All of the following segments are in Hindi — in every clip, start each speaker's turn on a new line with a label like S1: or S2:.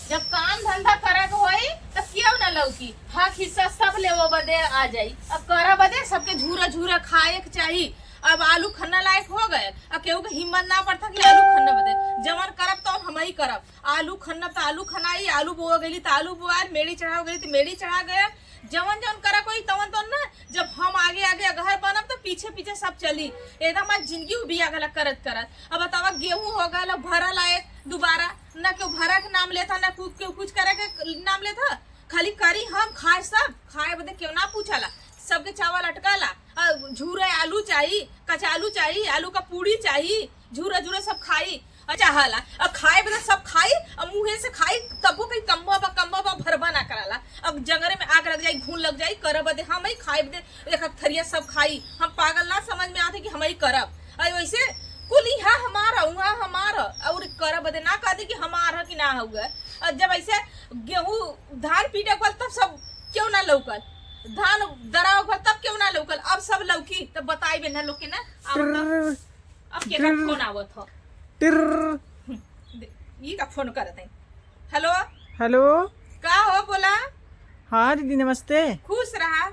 S1: जब काम धंधा करे के होई तो क्यों न लौकी हक हिस्सा सब लेवो बदे आ जाई। अब करा बदे सबके झूरा झूरा खाए के चाहिए। अब आलू खन्ना लायक हो गए। अब केहू के हिम्मत ना पड़ता कि आलू खन्ना बदे जवन करब तो हम ही करब। आलू खन्ना तो आलू खनाई, आलू बोआ गई तो आलू बोआ, मेड़ी चढ़ा गई तो मेड़ी चढ़ा गया। जवन जवन करा कोई तवन तो ना। जब हम आगे आगे घर बनब तो पीछे पीछे सब चली। एकदम आज जिंदगी उबिया गला करत करत। अब बतावा गेहूं हो गया भरा लायक दोबारा ना क्यों भरा के नाम लेता ना कुछ करे के नाम लेता। खाली करी हम खाए सब खाए बदे क्यों ना पूछला। सबके चावल अटकाला झूरे आलू चाहिए, कच्चा आलू चाहिए, आलू का पूड़ी चाहिए, झूरा झूरा सब खाई। अच्छा हाला अब खाए बदे सब खाई अब मुँहे से खाई तबो कहीं कम्बा भरबा ना कराला। अब जंगरे में आग लग जाई, घून लग जाई, करब बदे हम ही खाए बदे एक थरिया सब खाई। हम पागल ना समझ में आते कि हम ही करब। वैसे कुल यहाँ हमारा वहाँ हमारा और करब बदे ना कहते कि हमारा कि ना होगा। जब ऐसे गेहूं धान पीटे पर तब सब क्यों ना लौकल, धान दराव पर तब क्यों ना लौकल। अब सब लौकी तब बताई बे ना लोग के ना। अब के का फोन आवत हो ये का फोन करत है। हेलो
S2: हेलो
S1: का हो बोला।
S2: हाँ दीदी नमस्ते।
S1: खुश रहा।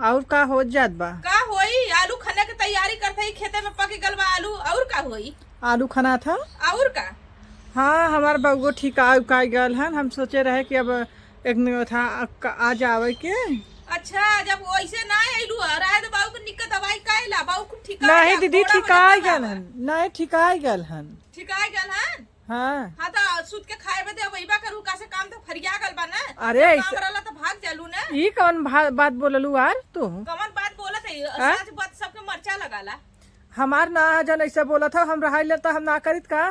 S2: और का हो जात बा?
S1: का होई आलू खाने की तैयारी करते ही खेते में पक गल बा आलू। और का होई
S2: आलू खाना था।
S1: और का
S2: हाँ हमार बउगो ठिका उकाई गल हन। हम सोचे रहे कि अब एक दिन था आज आवे के।
S1: अच्छा जब वैसे ना आइलू रहा तो बाबू को निकट दवाई काइला बाबू को ठिका
S2: नहीं दीदी ठिकाई गल हन, नहीं ठिकाई गल हन।
S1: ठिकाई गल हन।
S2: हाँ
S1: हाँ तो सूत के खाए बदे वहीबा करू का से काम तो फरिया गल बा ना।
S2: अरे
S1: काम रहला तो भाग जालू ना।
S2: ये कौन बात बोललू यार तू?
S1: कमन बात बोलत है सच बात सबके मर्चा लगाला।
S2: हमार ना जन ऐसा बोला था हम रहा लेता हम ना करित का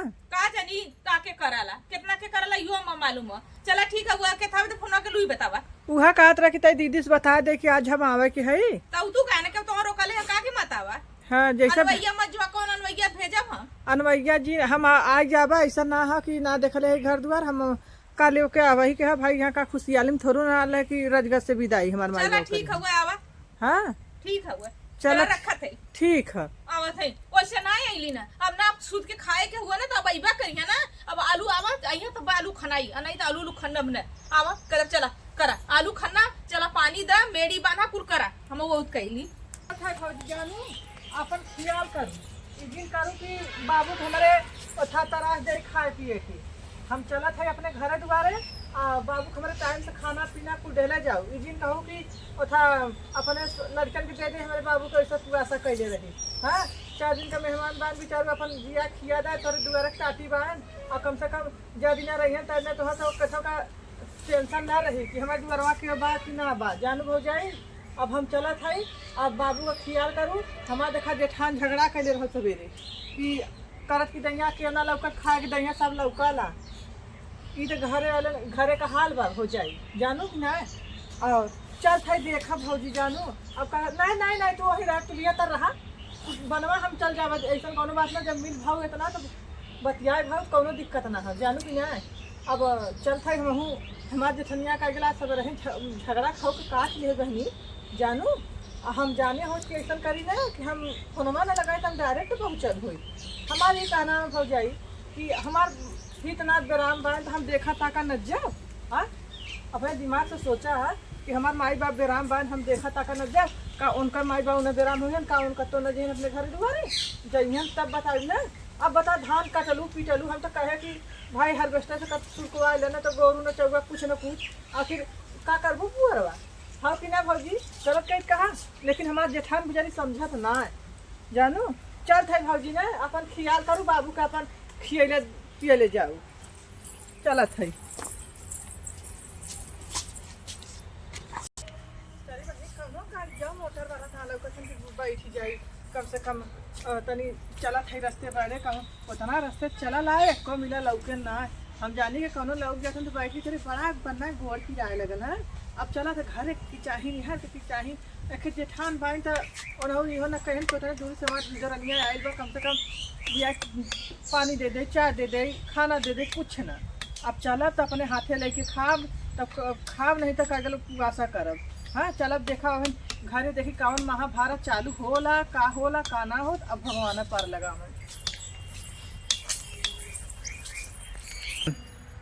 S1: जानी काके कराला कितना के कराला यो म मालूम है। चला ठीक है वो के था तो फोन के लुई बतावा।
S2: उहा कहत रहा कि तई दीदी से बता दे कि आज हम आवे के है।
S1: तब तू कहने के तो रोकले है का के बतावा।
S2: हाँ जैसा
S1: अनवैया मजवा कौन अनवैया भेजब हम।
S2: अनवैया जी हम आ जाबा। ऐसा ना है कि ना देखले है घर द्वार। हम काले के आवही के है भाई यहाँ का खुशहाली में थोड़ा ना आले कि रजगत से विदाई हमार माई।
S1: चला ठीक है वो आवा।
S2: हाँ
S1: ठीक है वो
S2: चला
S1: रखा थे
S2: ठीक है
S1: आवत है वैसे ना आईली ना। अब ना सूद के खाए के हुआ ना तो अब अइबा करिया ना। अब आलू आवत आइया तो आलू खनाई नहीं तो आलू खन्ना बने आवा कर चला करा आलू खन्ना। चला पानी दा मेड़ी बांधा कुल करा हम बहुत कहली
S2: जानू अपन ख्याल कर दिन करू कि बाबू हमारे अच्छा तराश दे खाए पिए की। हम चलत है अपने घर द्वारे बाबू हमारे टाइम से खाना पीना कुल डेले जाओ। ई दिन कहूँ कि ओथा अपने लड़कन के दे दे हमारे बाबू को ऐसा तू ऐसा कैले रही। हाँ 4 दिन का मेहमान बान बिचारू अपन जिया खिया दे तोरे दुआरे टाटी बान और कम से कम जा दिन रही है तब तो कथों का टेंशन ना रही कि हमारे दुआरवा के बा कि ना बा जानू हो जाए। अब हम चलत है अब बाबू का ख्याल करूँ। हमारा देखा जेठान झगड़ा कैले रहो सवेरे कि करत की दैया के ना लौकत खाए के दैया सब लौकाला। ई तो घरे का हाल बा हो जाई जानू कि ना। और चल थे देखा भौजी जानू। अब कह नहीं तू वही रह तू तर रहा बनवा हम चल जाब। ऐसा कोनो बात ना जब मिल भाव इतना तो बतियाए भाव कोनो दिक्कत ना है जानू कि ना। अब चल थे हमहूँ हमारे जेठनिया का गिलास सब रहे झगड़ा खाओ के काट लिए बहनी जानू। हम जाने हो कि ऐसा करी ना कि हम फोनमा ना लगाए तो हम डायरेक्ट पहुँचल हुई। हमारे ये कहना भौजाई कि हमार इतना बेराम बान तो हम देखा ताका न जाओ। हाँ अपने दिमाग से सोचा है कि हमारे माई बाप बेराम बान हम देखा ताका न जाओ। का उनका माई बाप उन्हें बेराम हुए का उनका तो न जाए अपने घर दुआरे जइहन तब बताई ना। अब बता धान कटलू पीटलू हम तो कहे कि भाई हार्वेस्टर से कट सुलकुआ लेना तो गोरू न चौगा कुछ न कुछ आखिर का करबू पुअरवा। हाँ कि ना भौजी गलत कह कहा लेकिन हमारे जेठान बेचारी समझत ना जानू। चल थे भौजी ना अपन ख्याल करूँ बाबू का अपन खियले पियले जाओ चलत है। जाओ मोटर वाला था बैठ जाई कम से कम तनी चलत है रस्ते बड़े कहूँ उतना रस्ते चला लाए को मिला लौके ना। हम जानी के कोनो लौक जाते तो बैठी चले बड़ा बनना गोड़ की जाए लगल है। अब चला तो घर की चाही निहर की चाही एक जेठान बाइन तो ओनहु इहो ना कहीं को दूर से हमारे जरनिया आयल बा कम से कम बिया पानी दे दे चाय दे दे खाना दे दे कुछ ना। अब चला तो अपने हाथे लेके खाब तब खाब नहीं तो कगल उपवासा करब। हाँ चलब देखा घरे देखी कौन महाभारत चालू होला का ना हो। अब भगवान पर लगा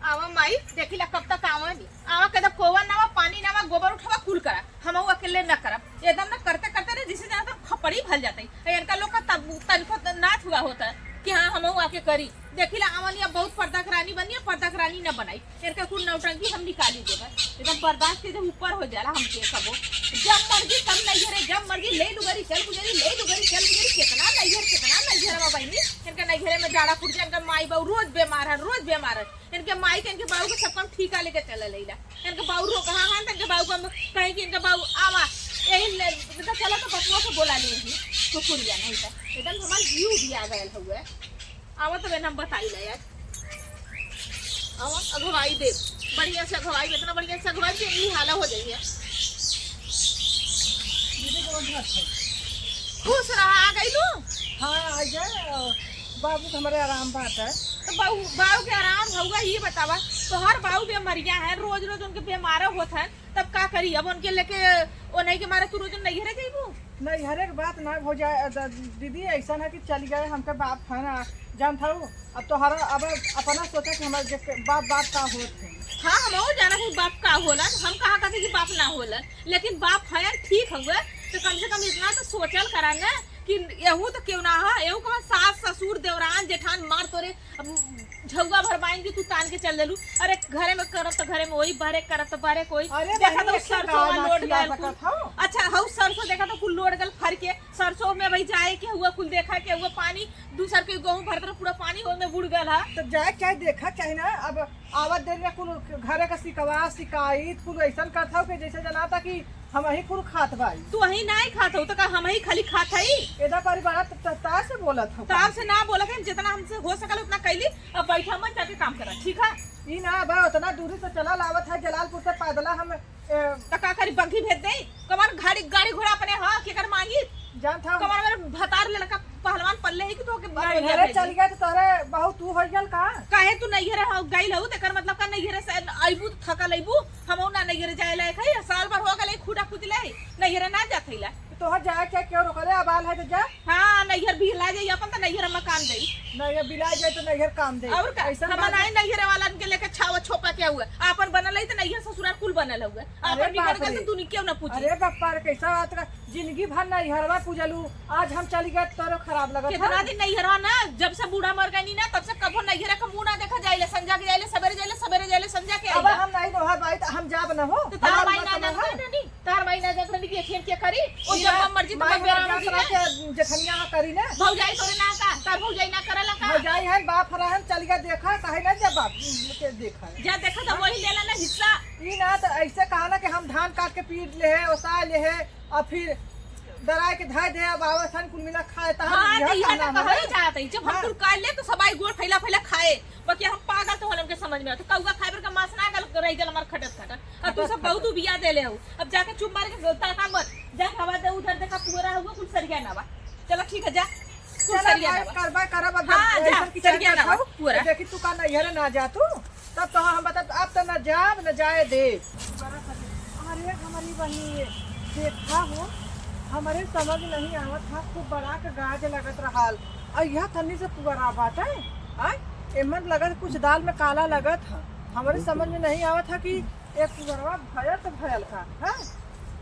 S1: आवा माई देखिला कब तक आवा नहीं आवा के जब कोवन नावा पानी नावा गोबर उठावा कुल करा हम अकेले न करब एकदम ना करते करते ना जिसे जाना तो खपड़ी भल जाता है इनका लोग का तनिको नाच हुआ होता है कि हाँ हम आके करी देखिला आवानिया बहुत पर्दा रानी बनी है पर्दा रानी न बनाई इनका कुल नौटंकी हम निकाली देगा एकदम बर्दाश्त के जब ऊपर हो जाला हमके सबो जब मर्जी तब नहीं घरे जब मर्जी ले लुगरी चल गुजरी ले लुगरी चल गुजरी कितना नहीं घरे में बहनी इनके नहीं घरे में जाड़ा फूट जाए इनका माई बाबू रोज बीमार है इनके माई के इनके बाबू के सब काम ठीका लेके चल लेला इनके बाबू रो कहाँ हैं इनके बाबू को कहीं कि इनका बाबू आवा यही चला तो बचुआ को बोला नहीं कुकुरिया नहीं था एकदम हमारे जीव भी आ गए हुए आवा तो मैंने हम बताई ला यार आवा अगवाई दे बढ़िया से अगवाई इतना बढ़िया से अगवाई के यही हाला हो जाइए खुश रहा आ गई लू
S2: हाँ आ जाए बाबू हमारे आराम बात है
S1: तो बाबू के आराम होगा ये बतावा तो हर बाबू बीमारियां हैं रोज रोज उनके बीमार होता है तब का करी अब उनके लेके वो नहीं के मारे तू रोज नहीं घरे जाइबू
S2: नहीं हर एक बात ना हो जाए दीदी ऐसा है कि चली गए हमके बाप है ना जान था अब तो हर अब अपना सोचा कि हमारे बाप का होते हैं
S1: हाँ हम जाना कि बाप का होला हम कहा कहते कि बाप ना होला लेकिन बाप है ठीक हुआ तो कम से कम इतना तो सोचल करांगे कि यहू तो क्यों ना है यहू कहा सास ससुर देवरान जेठान मार तोरे झुआ भरवाएंगे तू तान के चल देलू अरे घरे में करत तो घरे में वही बारे करत तो बारे कोई देखा तो सरसों लोड गल अच्छा हाउ सरसों देखा तो कुल लोड गल फर के सरसों में भाई जाए के हुआ कुल देखा के हुआ पानी दूसर के गेहूं भरत पूरा पानी ओमे बुड़ गल है
S2: तो जाए क्या देखा चाहे ना अब आवत देर में कुल घरे का शिकायत कुल ऐसा करता कि जैसे जना था कि हम ही कुल खात भाई
S1: तू वही नहीं खात हो तो का हम ही खाली खात हई
S2: एदा पर बड़ा तार से बोला था
S1: तार से ना बोला कि जितना हमसे हो सकल उतना कैली अब बैठा मत जाके काम करा ठीक है
S2: ई ना बा उतना दूरी से चला लावत है जलालपुर से पैदला हम
S1: का करी बंकी भेज दे कमर गाड़ी घोड़ा अपने हां के कर मांगी
S2: जान था
S1: कमर मेरे भतार लड़का पहलवान पल्ले है कि तो के
S2: घरे चल गया तो तोरे बहुत तू हो गल का
S1: काहे तू नहीं घरे गइल हो तेकर मतलब का नहीं घरे से आइबू थका लइबू हम ना नहीं घरे जाए लायक है साल भर हो गले खुदा खुदले नहीं घरे ना जाथैला
S2: तो जाए क्या क्यों रोकले अबाल है तो जा
S1: हां नहीं घर भी ला जाई अपन तो नहीं घर मकान देई
S2: नहीं बिला जाए तो नहीं घर काम दे
S1: और का हम नहीं घरे वाला के लेके छावा छोपा के हुआ अपन बनल है तो नहीं घर ससुराल कुल बनल हुआ अपन बिगड़ गए तो तू क्यों ना पूछ
S2: अरे बापा रे कैसा बात का जिंदगी भर नहीं हरवा पूजलू आज हम चली गए तोरो खराब लगा
S1: कितना दिन नहीं हरवा ना जब से बूढ़ा मर गई ना तब से कबो नहीं हरा का मुंह ना देखा जाइले संजा के जाइले सवेरे जाइले संजा के
S2: अब हम नहीं रहा भाई तो हम जाब न हो
S1: तो तार महीना ना नहीं तार महीना जब रही के खेल के करी ओ जब मर्जी तो बेरा
S2: के जखनिया करी ने
S1: भौजाई तोरे ना का तार भौजाई ना करला का
S2: भौजाई है बाप रहन चल गया देखा काहे ना जब बाप के देखा
S1: जा देखा तो वही लेला ना हिस्सा
S2: ई ना तो ऐसे कहा ना कि हम धान काट के पीट ले है ओसा ले है और फिर दराय के धाय दे बाबा सन कुल मिला खाए ता
S1: हां तो यह ना कहई जात है जब हम कुल काट ले तो सबाई गोड़ फैला खाए बाकी हम पागल तो होलम के समझ में तो कौवा खाइबर का मांस ना गल रही गल हमार खटत अब तू सब बहुत बिया दे ले हो अब जाके चुप मार के गोता का मत जा हवा दे उधर देखा पूरा हुआ कुल सरिया ना बा चलो ठीक है जा कुल सरिया ना करबा करब अब ऐसा की सरिया ना पूरा
S2: देखी तू का नहीं है ना जा तू तब तो हम बता अब तो ना जाब न जाए दे अरे हमारी बहनी देखा हो हमारे समझ नहीं आवत था खूब बड़ा का गाज लगत रहल और यह तन्नी से पुअरा बात है एमन लगत कुछ दाल में काला लगत है हमारे समझ में नहीं आवत था कि एक पुअरवा भयल था है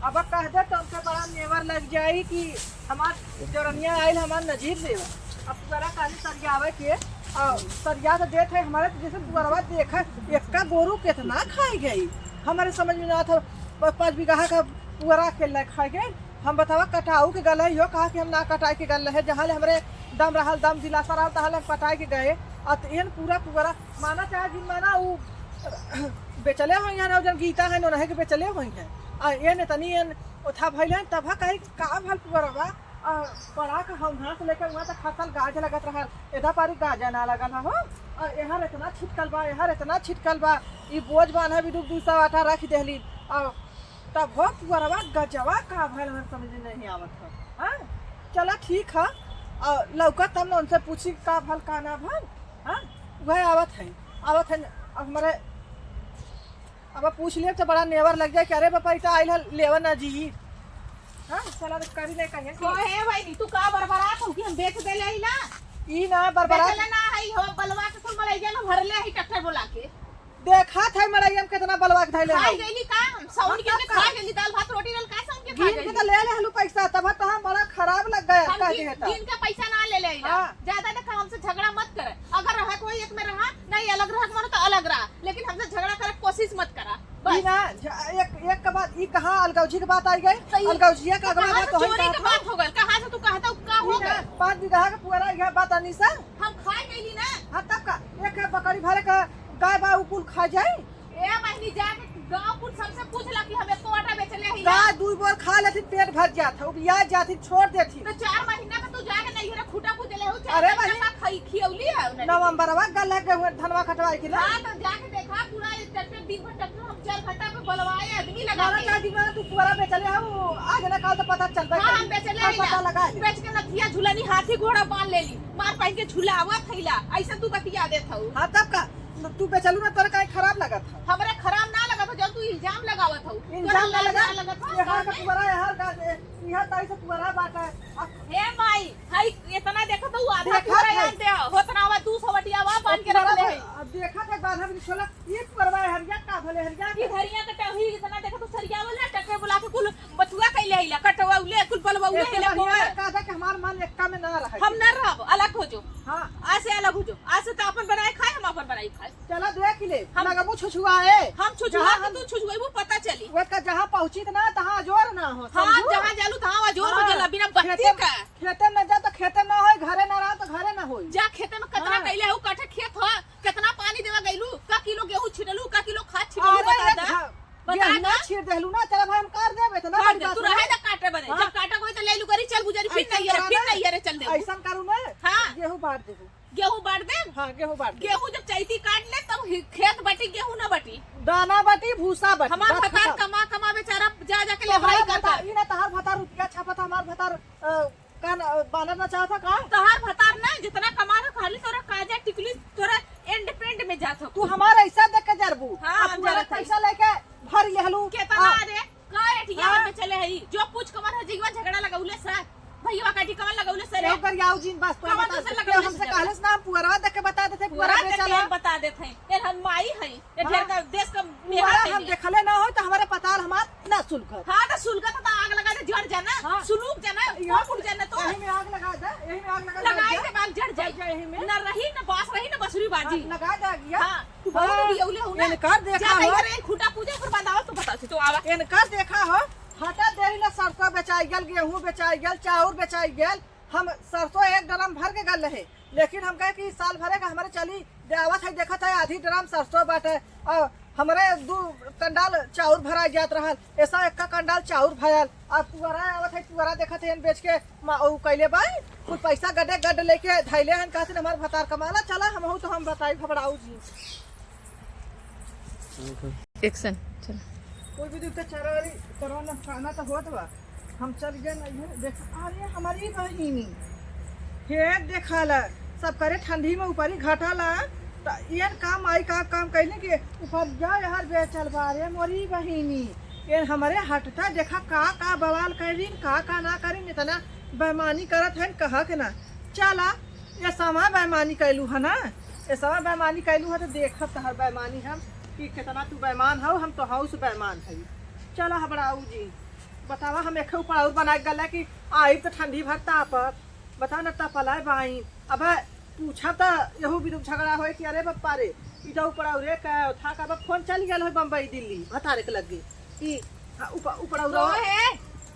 S2: अब कह दे तो हमसे बड़ा नेवर लग जाई कि हमार जोरनिया आयल हमार नजीर देवा अब पुअरा काली सरियावे के सरिया तो देते है हमारे जैसे पुअरवा देखा एक का गोरू कितना खाई गई हमारे समझ में ना था 5 बीघा का पुअरा खेल खाई गई हम बतावा कटाऊ के गल है यो कहा कि हम ना कटाई के गल है जहाँ हमरे दम रहल दम दिलासा रहल तहाँ हम कटाई के गए और एहन पूरा पुअरा माना चाहे जिन माना वो बेचले हुई है जन गीता है नो रहे के बेचले हुई है और एन तनी एन उठा भइल है तब कहीं का भल पुअरा पड़ा के हम हाथ लेकर वहाँ तक फसल गाज लगत रहल एदा पारी गाजा ना लगल हो और यहाँ इतना छिटकल बा ई बोझ बांधा भी 200 आटा रख देली और तब हो पुअरवा गजवा का भइल हमें समझ नहीं आवत है हां चला ठीक है और लौकत हम उनसे पूछी का भल का ना भल हां वह आवत है अब हमारे अब पूछ लिए तो बड़ा नेवर लग जाए कि अरे बापा इतना आइल लेवन ना जी हां चला करी ले कहे
S1: है भाई तू का बरबरात हो कि हम बेच दे ले ना
S2: ई ना बरबरात
S1: ना है हो बलवा के कुल मलाई ना भरले है ट्रैक्टर बोला के
S2: देखा था मड़ैया में कितना बलवा के धैले
S1: खाई गईली का हम साउंड के खा गईली दाल भात रोटी दाल का साउंड के खा
S2: गिन के
S1: गईली
S2: तो ले हलू पैसा तब तो हम बड़ा खराब लग गया
S1: हम
S2: कह
S1: गिन
S2: दिए
S1: गिन के पैसा ना ले ले
S2: हाँ।
S1: ज्यादा देखा हमसे झगड़ा मत करे अगर रहत हो एक में रहा नहीं अलग रहत मानो तो अलग रहा लेकिन हमसे झगड़ा करे कोशिश मत करा
S2: ई ना एक के बाद ई कहां अलगौजी के बात आई गई
S1: सही।
S2: अलगौजिया का अगला बात तो
S1: चोरी के बात हो गल कहां से तू कहता का हो गए
S2: 5 बीघा का पूरा यह बात आनी सर
S1: हम खाई गईली ना
S2: हां तब का एक बकरी भरे का गाय बा कुल खा जाए
S1: ए बहनी जाके गांव पुर सबसे पूछला कि हमें कोटा बेचले है
S2: गाय 2 बार खा लेती पेट भर जात है बिया जाती छोड़ देती
S1: तो 4 महीना का तू जाके नहीं रे खूटा पूजले हो
S2: अरे बहनी।
S1: खाई खियौली है उन्होंने
S2: नवंबरवा गल है के धनवा खटवाई के ना
S1: हां तो जाके देखा पूरा ट्रैक्टर दिन भर ट्रैक्टर हम 4 घंटा पे बलवाए आदमी लगा
S2: गाना
S1: के
S2: चाची में तू पूरा बेचले है आज ना कल तो पता चलता
S1: हां हम बेचले है
S2: पता लगा
S1: बेच के नथिया झूलनी हाथी घोड़ा बांध लेली मार पहन के झूलावा थैला ऐसा तू बतिया देत हऊ
S2: हां तब का तू बेचलू ना तोरा काहे खराब लगत है
S1: हमरे खराब ना लगा तो जब तू इल्जाम लगावत हऊ
S2: इंसान ना लगा
S1: था
S2: यहाँ का पूरा यहाँ का यहाँ ताई से पूरा बात है
S1: हे माई हाय इतना देखत हऊ आधा
S2: देखत
S1: पूरा
S2: है।
S1: याद दे होतना वा 200 वटियावा बांध के रख ले है
S2: अब देखा था बाधा भी छोला ये परवा हरिया का भले हरिया
S1: की धरिया कटही इतना देखत तू सरिया वाला टके बुला के कुल बथुआ कैले आइला कटवा उले कुल बलवा उले
S2: ऐसे
S1: हिला
S2: बढ़िया का था कि हमार मन एक्का में ना रहे
S1: हम न रहब अलग हो जो
S2: हां
S1: आज से अलग हो जो आज से तो अपन बनाए खाए हम अपन बनाई खाए
S2: चला देख ले
S1: हम-
S2: लगबू छुछुआए
S1: हम छुछुआ
S2: जहाँ
S1: के
S2: हम-
S1: तू छुछुएबू पता चली
S2: वो का जहां पहुंची ना तहां जोर ना हो
S1: हां
S2: समझू?
S1: जहां जालू तहां जोर हो
S2: हाँ।
S1: जाला बिना बत्ती
S2: खेते-
S1: का
S2: खेते में जा तो खेते ना होई घरे ना रहा तो घरे ना होई
S1: जा खेते में कतना
S2: हाँ।
S1: कैले हो काठे खेत हो कितना पानी देवा गइलू का किलो गेहूं छिड़लू का किलो खाद छिड़लू
S2: अरे
S1: बता
S2: ये
S1: दा
S2: घा-
S1: बता
S2: गेहूं
S1: दा
S2: छीड़ देलू ना चला भाई हम कर देबे तो ना
S1: काट
S2: बड़ी
S1: दे
S2: बात
S1: तू
S2: है।
S1: रहे दा काटे बने
S2: हाँ।
S1: जब काटा कोई तो ले लू करी चल गुजरी फिर
S2: ऐसा
S1: नहीं है
S2: करा
S1: फिर
S2: ना।
S1: नहीं है चल दे
S2: ऐसा करू ना
S1: हाँ।
S2: गेहूं बांट देबू
S1: गेहूं बांट दे
S2: हां गेहूं बांट दे
S1: गेहूं जब चैती काट ले तब खेत बटी गेहूं ना बटी
S2: दाना बटी भूसा बटी
S1: हमार
S2: बस
S1: भतार
S2: खत्म।
S1: कमा कमा बेचारा जा जा के
S2: तो
S1: लेबराई
S2: हमार
S1: करता
S2: भतार ई ना तहार भतार रुपया छापत हमार भतार कान बानर ना चाहता का
S1: तोहार भतार ना जितना कमा रहा खाली तोरा काजा टिकली तोरा एंड पेंड में जात हो
S2: तू हमार ऐसा देख के जरबू
S1: हाँ,
S2: अब पूरा
S1: जरत है।
S2: पैसा लेके भर लेहलू
S1: केतना रे का एटिया
S2: हाँ।
S1: में चले हई जो पूछ कमर है जीवा झगड़ा लगाउले सर भईवा काटी कमर लगाउले सर
S2: एहो कर याऊ जीन बस तो
S1: कमर
S2: बता
S1: दूसरे
S2: दे
S1: लगाउले
S2: हमसे
S1: से
S2: कहले ना पूरा देख के बता देते पूरा
S1: पूरा
S2: बेचल
S1: के बता देत हई ए हम माई हई ए
S2: हाँ।
S1: ढेर का देश का
S2: पूरा
S1: मेहर
S2: हम देखले ना हो तो हमारे पतार हमार ना सुलखत
S1: हां तो सुलगा तो आग लगा दे जड़ जाना
S2: हाँ।
S1: सुलूक जाना
S2: यहाँ-
S1: फूट जाना तो
S2: यही में आग लगा दे यही में आग लगा
S1: लगाई
S2: दे
S1: के बाद जड़ जाई
S2: यही में
S1: ना रही ना बास रही ना बसुरी बाजी
S2: लगा दे गया
S1: हां तू बहुत उड़ियौले हो ना
S2: इनकार देखा
S1: जा
S2: हो
S1: रे खूटा पूजा पर बंदाओ तू बता तू आवा
S2: इनकर देखा हो हटा देरी ना सरसों बेचाई गेल गेहूं बेचाई गेल चाउर बेचाई गेल हम सरसों एक ड्रम भर के गल रहे लेकिन हम कहे कि साल भरे का हमारे चली देवत है देखा था आधी ड्रम सरसों बाटे और हमारे 2 कंडाल चाउर भरा जात रहल ऐसा एक का कंडाल चाउर भरल अब पुअरा आवत है पुअरा देखा थे बेच के ऊ कैले बाई कुछ पैसा गड्ढे गड्ढ लेके धैले हन कहते हमारे भतार कमाला चला हम हो तो हम बताई घबराऊ जी
S1: एक्शन चल
S2: कोई भी दिक्कत चरवाली करवाना खाना तो होत बा हम चल गए ना ये देख अरे हमारी बहिनी खेत देखला सब करे ठंडी में ऊपरी घटला तो ये काम आई का काम कैले कि ऊपर जा यार बेचल बारे मोरी बहिनी ये हमारे हटता देखा का बवाल करी का ना करी इतना बेईमानी करत है कहा के ना चला ये समय बेईमानी कैलू है ना ये समय बेईमानी कैलू है तो देखत हर बेईमानी हम कि कितना तू बेईमान हो हम तो हाउस बेईमान है चला हबड़ाऊ जी बतावा हम एक ऊपर और बना गला कि आई तो ठंडी भर तापत बता न तपलाए बाई अब पूछा तो यहू भी झगड़ा हो कि अरे बप्पा रे इधर ऊपर और था का फोन चल गया है बम्बई दिल्ली बता रे के लग गई कि ऊपर
S1: तो है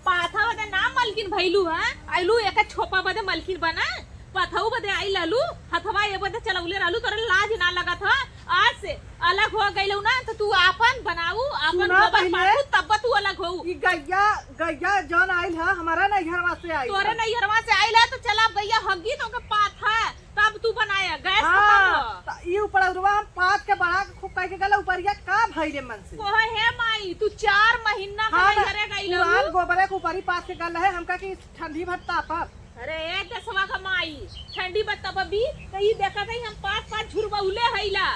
S1: पाथा बदे नाम मलकिन भइलू है आइलू एक छोपा बदे मलकिन बना पथऊ बदे आई लालू हथवा ये बदे चलौले रहलू तोरे लाज ना लगा था आज से अलग हो गइलू ना तो तू आपन बनाऊ आपन
S2: सुना
S1: गोबर
S2: पहिले।
S1: पाड़ू तब तू अलग होऊ
S2: ई गैया जौन आइल है हमारा ना घर से आई
S1: तोरे नैहरवा से आइला तो चला गैया हगी तो के पाथा तब तू बनाया गैस खत्म
S2: हाँ
S1: हो
S2: तो ई ऊपर उरवा हम पात के बढ़ा के खूब कह के गला ऊपरिया का भइले मन से
S1: कोहे है माई तू 4 महीना का
S2: हाँ
S1: नैहरे गइलू
S2: पुरान गोबरे के ऊपरी पात के गल है हमका कि ठंडी भर तापत
S1: अरे ए दसवा का माई ठंडी बत्ता बबी कहीं देखा कहीं हम 5 झुरबौले हैला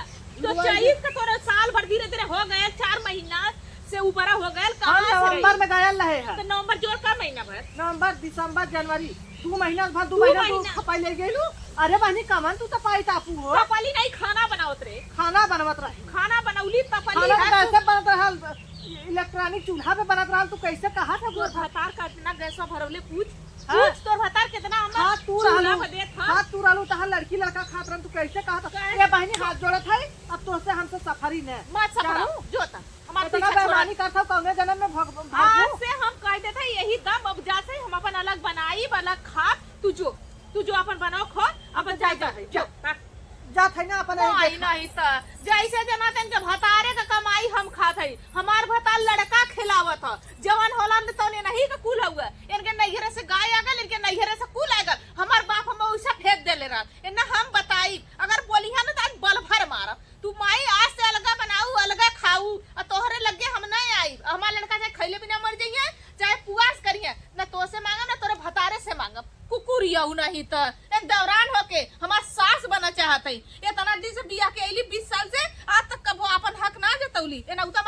S1: तो चाहिए का तोरा साल भर धीरे धीरे हो गए 4 महीना से ऊपर हो गए
S2: हम
S1: कहां से
S2: नवंबर
S1: रही?
S2: में गयल रहे हैं
S1: तो नवंबर जोड़ का महीना भर
S2: नवंबर दिसंबर जनवरी 2 महीना भर 2
S1: दू
S2: महीना
S1: महीना।
S2: तू खपाई ले गेलू अरे बहनी कमन तू तो पाई तापू हो
S1: पापली नहीं खाना बनावत रे
S2: खाना बनवत रही
S1: खाना बनाऊ बनौली तपली
S2: खाना
S1: है
S2: कैसे बनत रहल इलेक्ट्रॉनिक चूल्हा पे बनत रहल तू कैसे कहा था
S1: तोर भतार का इतना गैसवा भरवले पूछ
S2: हाँ?
S1: पूछ तोर भतार कितना हम
S2: हाथ तू
S1: चूल्हा
S2: रहलू
S1: पे देत हा
S2: हाथ तू रहलू तहां लड़की लड़का खात रहन तू कैसे कहा था
S1: कैसे?
S2: ये बहनी हाथ जोड़त है अब तोसे हमसे सफरी ने
S1: मत सफरा जोता हमार
S2: इतना
S1: पीछा छोड़ा
S2: बेईमानी करता कौने जन्म में
S1: आज
S2: भागू
S1: से हम कह देते यही दम अब जा से हम अपन अलग बनाई अलग खा तू जो अपन बनाओ खो अपन जाए जा
S2: जा। जा थे ना अपन
S1: नहीं नहीं त जैसे जना तन के भतारे का कमाई हम खात हई हमार भतार लड़का खिलावत ह जवन होला न तने नहीं का कुल हुआ इनके नैहरे से गाय आ गल इनके नैहरे से कुल आ गल हमार बाप हम उसे फेंक देले रह इन्ना हम बताई अगर बोलिहा न त बल भर मारब तू माई आज से अलगा बनाऊ अलगा खाऊ और तोहरे लगे हम नहीं आई हमार लड़का चाहे खैले बिना मर जाइए चाहे पुआस करिए न तो से मांगब न तोरे भतारे से मांगब कुकुरियाऊ नहीं त एक दौरान होके हमार सास बना चाहत है इतना दिन से बियाह के अइली 20 साल से आज तक कबो अपन हक ना जतौली एना उता